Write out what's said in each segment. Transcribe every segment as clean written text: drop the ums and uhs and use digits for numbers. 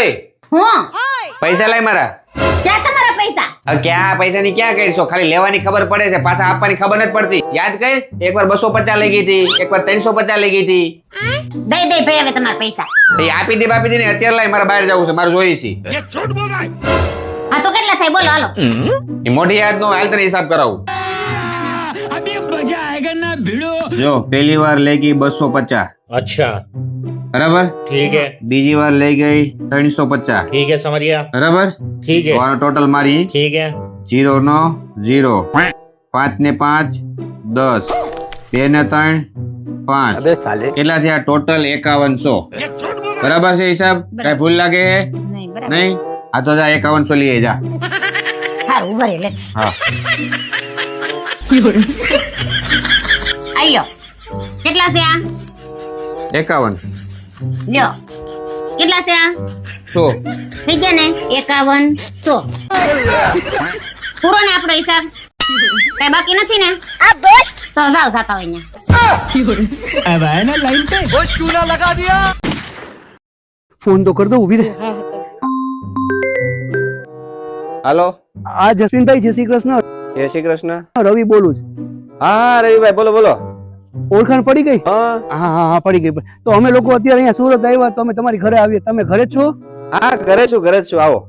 ઓય હું પૈસા લાય મારા. ક્યાં તમારા પૈસા? હવે ક્યાં પૈસાની ક્યાં કરીશો? ખાલી લેવાની ખબર પડે છે, પાછા આપવાની ખબર નથી પડતી. યાદ કર, એકવાર 250 લઈ ગઈ હતી, એકવાર 350 લઈ ગઈ હતી. દઈ દઈ ભાઈ હવે તમારા પૈસા. એ આપી દે બાપી દે ને, અત્યારે લાય, મારે બહાર જવું છે, મારે જોઈએ છે. હા તો કેટલા થાય બોલો હાલો. એ મોટી યાદ નો હાલ તને હિસાબ કરાવું. જો પહેલી વાર લઈ ગઈ 250. अच्छा બરાબર. ठीक है બીજી વાર લઈ ગઈ 350. ठीक है समझ गया બરાબર. ठीक है ટોટલ મારી ठीक है 0 નો 0, 5 ને 5 10, 2 ને 3 5. अबे साले કેટલા થયા ટોટલ? 5100. બરાબર છે હિસાબ? કઈ ભૂલ લાગે? નહીં બરાબર. નહીં. આ તો જા 5100 લઈ જા. હારું ઉભા રહી લે. હા આયો કેટલા છે આ? 51 લ્યો કેટલા છે આ? 100. થઈ ગયા ને 5100 પૂરો ને આપણો હિસાબ? કઈ બાકી નથી ને? તો જાઓ સાતા હોય અહીંયા. फोन तो कर दो उभी रे હાલો. आ जसविन भाई जय श्री कृष्ण જય શ્રી કૃષ્ણ. रवि बोलू છું. હા રવિભાઈ બોલો બોલો. ઓળખાણ પડી ગઈ? હા હા હા હા પડી ગઈ. તો અમે લોકો અત્યારે અહીંયા સુરત આવ્યા તો અમે તમારી ઘરે આવીએ. તમે ઘરે છો? હા ઘરે છું આવો.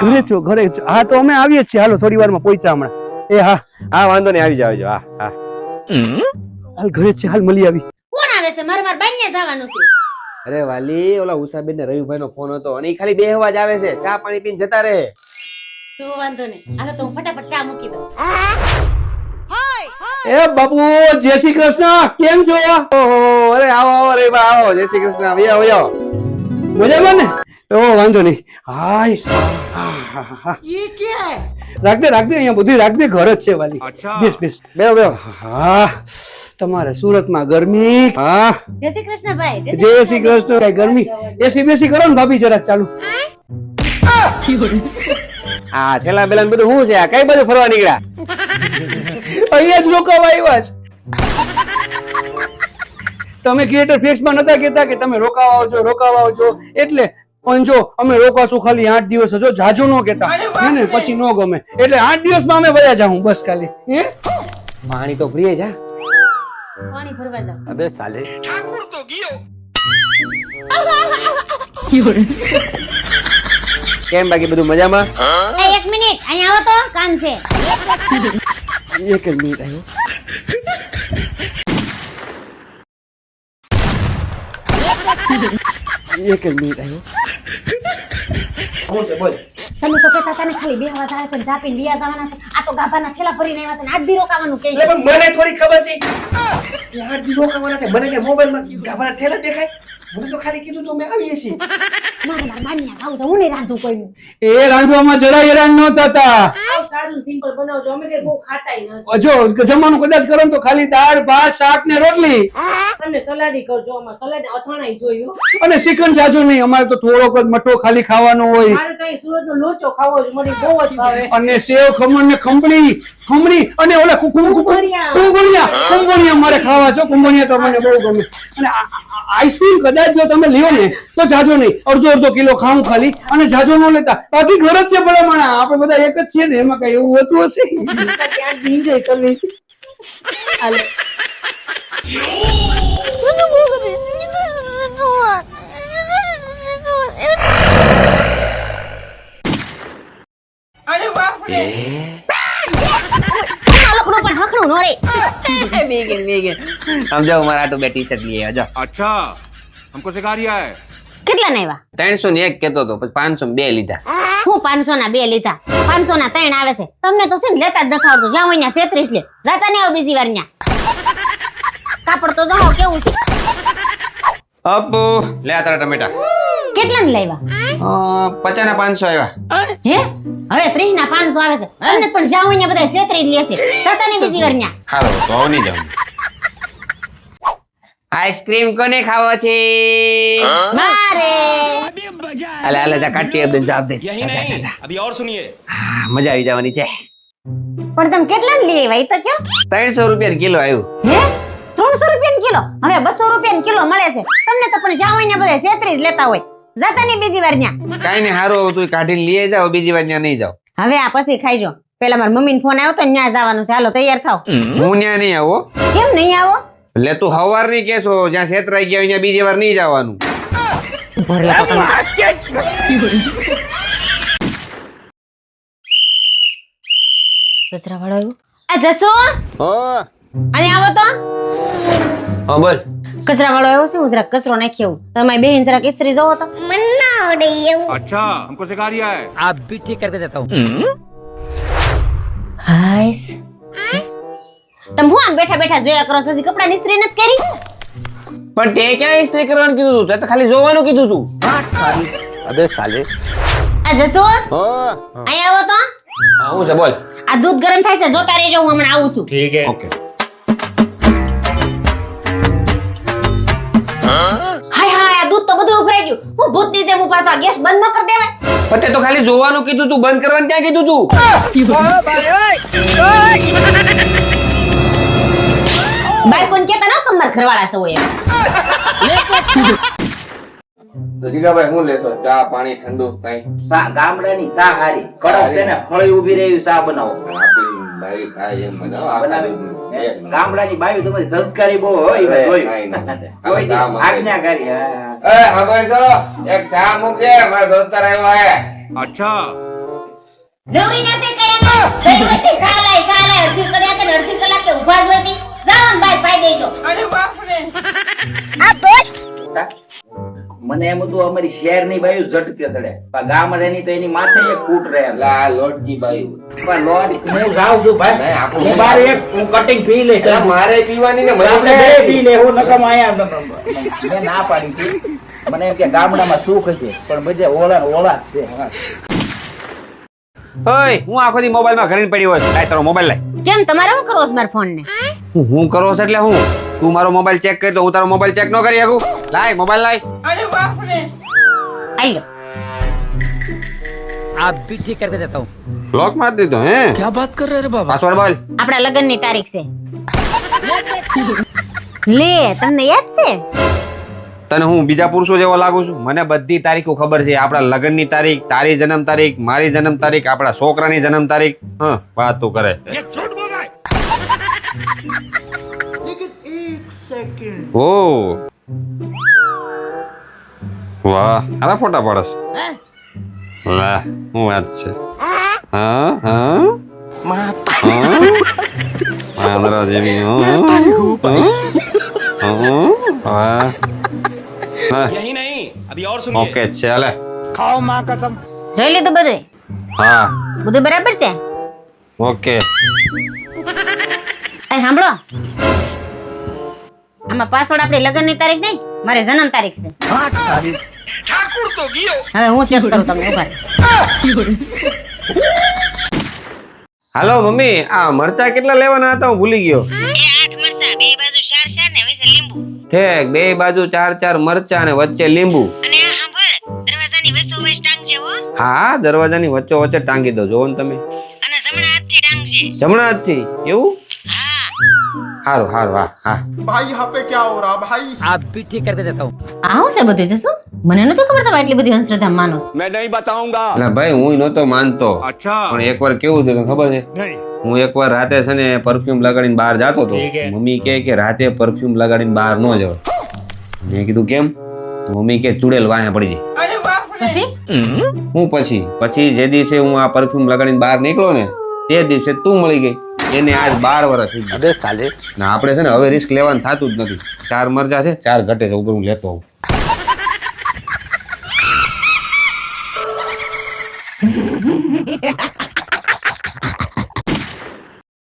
ઘરે છો ઘરે છો. હા તો અમે આવીએ છીએ. હાલો થોડી વારમાં પહોંચ્યા હમણાં. એ હા હા વાંધો નહીં, આવી જાવ. હા હા હાલ ઘરે જ છે. હાલ મળી આવી. કોણ આવે છે? મારે બાઈને જવાનું છે. અરે વાલી, ઓલા ઉષાબેન ને રવિભાઈ નો ફોન હતો અને ઈ ખાલી બેહવા જ આવે છે, ચા પાણી પીને જતા રહે. તો વાંધો નહીં, હાલો તો હું ફટાફટ ચા મૂકી દઉં. એ બાપુ જય શ્રી કૃષ્ણ કેમ છો? ઓહો, અરે આવો આવો રવિભાઈ આવો. જય શ્રી કૃષ્ણ. આવો આવો. મજામાં ને? ઓ વાંધો નહીં. હાય રાખજે રાખજે અહીંયા બધું રાખજે. ઘર જ છે વાલી. બેસ બેસ બેહો બેહો. હા તમારે સુરતમાં ગરમી? હા જય શ્રી કૃષ્ણ ભાઈ. જય શ્રી કૃષ્ણ. કઈ ગરમી? એસી બેસી કરો ને ભાભી જરાક ચાલુ. આ થેલા બેલા બધું શું છે? આ કઈ બધું ફરવા નીકળ્યા? અહીંયા જ રોકાવા આવ્યા છે. તમે ક્રિએટર ફિક્સમાં નતા કહેતા કે તમે રોકાવા આવજો એટલે પણ જો અમે રોકાશું ખાલી 8 દિવસ. જો જાજો નો કહેતા ને પછી નો ગમે એટલે 8 દિવસમાં અમે વયા જાઉં બસ ખાલી. હે પાણી તો પ્રિય જા. પાણી ભરવા જાવ. अबे साले કેમ બાકી બધું મજામાં? એ એક મિનિટ અહીંયા આવો તો કામ છે. એક જ મિનિટ આવ્યો. એક જ મિનિટ આવ્યો. તમે તો કહેતા હતા ને ખાલી બેહવા જાય છે ને જાપીને વિયા જવાના છે. આ તો ગાભાના થેલા ભરીને આવ્યા છે ને 8 દી રોકાવાનું કહે છે. પણ મને થોડી ખબર છે. યાર દી રોકાવાના છે. મને કે મોબાઈલમાં ગાભાના ઠેલા દેખાય. મને તો ખાલી કીધું તો અમે આવીએ છીએ. મારે બાનિયા ખાવું છે. હું નહીં રાંધું કોઈનું. એ રાંધવામાં જરાય હેરાન ન થતા. આવ સારું સિમ્પલ બનાવજો. અમે કે બહુ ખાતાય નથી. જો જમવાનું કદાચ કરો ને તો ખાલી દાળ ભાત શાક ને રોટલી અને સલાડી કરજો. અમાર સલાડ અથાણાય જોયું. અને ચિકન જાજો નહીં. અમારે તો થોડોક જ મઠો ખાલી ખાવાનો હોય. મારે કઈ સુરતનો લોચો ખાવો છે. મને બહુ જ ભાવે. અને સેવ ખમણ ને ખમણી અને ઓલા કુંભણિયા મારે ખાવા છે. કુંભણિયા તો મને બહુ ગમે. અને આઈસ્ક્રીમ કદાચ જો તમે લ્યો ને તો જાજો નહીં. અડધો કિલો ખાવું ખાલી અને જાજો ન લેતા. બાકી ઘર જ છે ભલામણા. આપણે બધા એક જ છીએ ને એમાં કઈ એવું હોતું હશે? ત્યાં એન્જોય કરવી છે. હાલો. અરે વાહ રે. આ લોકડું પણ હકડું નો રે. આમ જાઓ, મારા આટો બે ટી-શર્ટ લઈ આવ્યા. अच्छा हमको सिखा रिया है. કેટલા ના આવ્યા? 301 કેતો તો, પછી 502 લીધા. હું 500 ના 2 લીધા. 500 ના 3 આવે છે. તમને તો છે ને લેતા જ નથી આવડતું. જ્યાં હોય ત્યાં 36 લે. જાતા નહીં આવો બીજી વાર ન્યા. કાપડ તો જાઓ કેવું છે. અપુ લે આ તારા ટમેટા. કેટલા ને લાવ્યા? 50 ના 500 આવ્યા. હે હવે 30 ના 500 આવે છે. તમને પણ જ્યાં હોય ત્યાં બધા 36 લે છે. જાતા નહીં બીજી વાર ન્યા. હાલો તો આવ નહીં જાઉં. આઈસ્ક્રીમ કોને ખાવો છે? મારે અલે અલે જા કાટી દે જાપ દે. यही नहीं अभी और सुनिए. મજા આવી જવાની છે. પણ તમે કેટલા ને લઈ આવ્યા? ઈ તો કયો. 300 રૂપિયા કિલો આવ્યું. હે 300 રૂપિયા કિલો? હવે 200 રૂપિયા કિલો મળે છે. તમને તો પણ જ્યાં હોય ને બધા 36 લેતા હોય. જાતા નહીં બીજી વાર ન્યા. કાઈ નહીં, હારું તું કાઢીને લઈ જાઓ, બીજી વાર ત્યાં નહીં જાઓ. હવે આ પછી ખાઈજો. પેલા મારા મમ્મીનો ફોન આવ્યો તો ન્યા જવાનું છે. હાલો તૈયાર થાવ. હું ત્યાં નહીં આવો. કેમ નહીં આવો? એટલે તું હવાર નહીં કેશો, જ્યાં છેતરાઈ ગયા ત્યાં બીજી વાર નહીં જવાનું. કચરા વાળો આવ્યો. આ જસો અહીંયા આવો તો. હા બોલ. કચરા વાળો આવ્યો છે. હું જરાક કચરો નાખી આવું. તમે બેન જરાક ઇસ્ત્રી જોવો તો. अच्छा हमको सिखा रिया है आप भी ठीक करके देता हूँ હાઈસ તમે હું આમ બેઠા બેઠા જોયા કરો છો? હજી કપડાની ઇસ્ત્રી નથી કરી? પણ તે ક્યાં ઇસ્ત્રી કરવાનું કીધું તું? તે તો ખાલી જોવાનું કીધું તું. અબે સાલે. આ જસો અહીંયા આવો તો. હું છે બોલ. આ દૂધ ગરમ થાય છે, જોતા રહેજો. હું હમણાં આવું છું. ઠીક હે. ઓકે. હાય હાય, આ દૂધ તો બધું ઉભરાઈ ગયું. હું ભૂતની જેમ ઉભા છું. આ ગેસ બંધ ન કરી દેવાય? પણ તે તો ખાલી જોવાનું કીધું તું, બંધ કરવાનું ક્યાં કીધું તું? બાઈ કોણ કેતા ન કમર ઘરવાળા સૌ એમ. જીગાભાઈ હું લેતો ચા પાણી ઠંડુ કઈ ગામડાની સા હારી કડક છે ને ફળી ઉભી રહી સા બનાવો ભાઈ ખાય એમ બનાવો. ગામડાની બાયું તમારી સંસ્કારી બહુ હોય એ જોયું. આજ્ઞાકારી એ હવે જો એક ચા મૂકે, મારા દોસ્તાર આવ્યો હે. अच्छा નવરી નથી કયા ગઈ હતી ખા લાય અડધી કલાકે ને અડધી કલાકે ઊભા જ હતી. જાવ બાઈ પાઈ દેજો. મને એમ હતું અમારી શહેર ની બાયું ઝટકે ચડે પણ ગામડાની તો એની માથે એક ફૂટ રહે લા લોટકી બાયું. પણ લોટ હું જાઉં છું ભાઈ નહીં, આપણું હું બાર એક હું કટિંગ પી લઈશ એટલે મારે પીવાની ને આપણે બે પી લે હું નકમ આયા મેં ના પાડી હતી મને એમ કે ગામડામાં સુખ છે પણ બધે ઓલા ને ઓલા જ છે ઓય હું આખો દી મોબાઈલ માં ઘરે પડી હોય. લાય તારો મોબાઈલ લાય. કેમ તમારે શું કરો છો મારા ફોન ને? હું કરો છો એટલે હું? તું મારો મોબાઈલ ચેક કરી તો હું તારો મોબાઈલ ચેક ન કરી શકું? લાય મોબાઈલ લાય. આઈ લો. आप भी ठीक करके देता हूँ લોક માર દીધો હે? क्या बात कर रहे हैं बाबा પાસવર્ડ બોલ. આપણા લગ્નની તારીખ છે. લે તમને યાદ છે? તને હું બીજા પુરુષો જેવો લાગુ છું? મને બધી તારીખો ખબર છે. આપણા લગ્નની તારીખ, તારી જન્મ તારીખ, મારી જન્મ તારીખ, આપણા છોકરાની જન્મ તારીખ. હા વાત તું કરે. ઓ વાહ, આના ફોટા પાડસ. વાહ હું વાત છે. હા હા આંધળા જેવી. વાહ. यही नहीं अभी और सुनिए ઓકે ચાલે. જોઈ લીધું બધું? હા બધું બરાબર છે? ઓકે. એ સાંભળો, આમાં પાસવર્ડ આપણી લગ્નની તારીખ નહીં, મારી જન્મ તારીખ છે. હવે હું ચેક કરું, તમને ઉભા રહો. હાલો મમ્મી, આ મરચા કેટલા લેવાના હતા? હું ભૂલી ગયો. એ 8 મરચા, બે બાજુ 4 ને વચ્ચે લીંબુ. ઠેક, બે બાજુ 4 મરચા અને વચ્ચે લીંબુ. અને આ સાંભળ, દરવાજાની વચ્ચોવચ ટાંગજે હો. હા દરવાજાની વચ્ચો વચ્ચે ટાંગી દો. જોવો ને તમે, અને જમણા હાથથી ટાંગજે. જમણા હાથથી. એવું? હા. હારું હારું. હા હા. आप भी ठीक करके देता हूँ આ હું છે બધું જશું? મને નથી ખબર તમે એટલી બધી અંધશ્રદ્ધા માનો છો. मैं नहीं बताऊंगा એટલે ભાઈ હું નહોતો માનતો, अच्छा પણ એકવાર કેવું થયું તને ખબર છે? नहीं હું એકવાર રાતે છે ને પરફ્યુમ લગાડીને બહાર જાતો હતો. મમ્મી કહે કે રાતે પરફ્યુમ લગાડીને બહાર ન જવાય. મેં કીધું કેમ? તો મમ્મી કે ચુડેલ વાહે પડી જાય. પછી હું પછી જે દિવસે હું આ પરફ્યુમ લગાડીને બહાર નીકળ્યો ને તે દિવસે તું મળી ગઈ. એને આજ 12 વર્ષ થઈ ગયા. ના આપણે છે ને હવે રિસ્ક લેવાનું થતું જ નથી. 4 મરચા છે, 4 ઘટે છે. ઉપર હું લેતો આવું.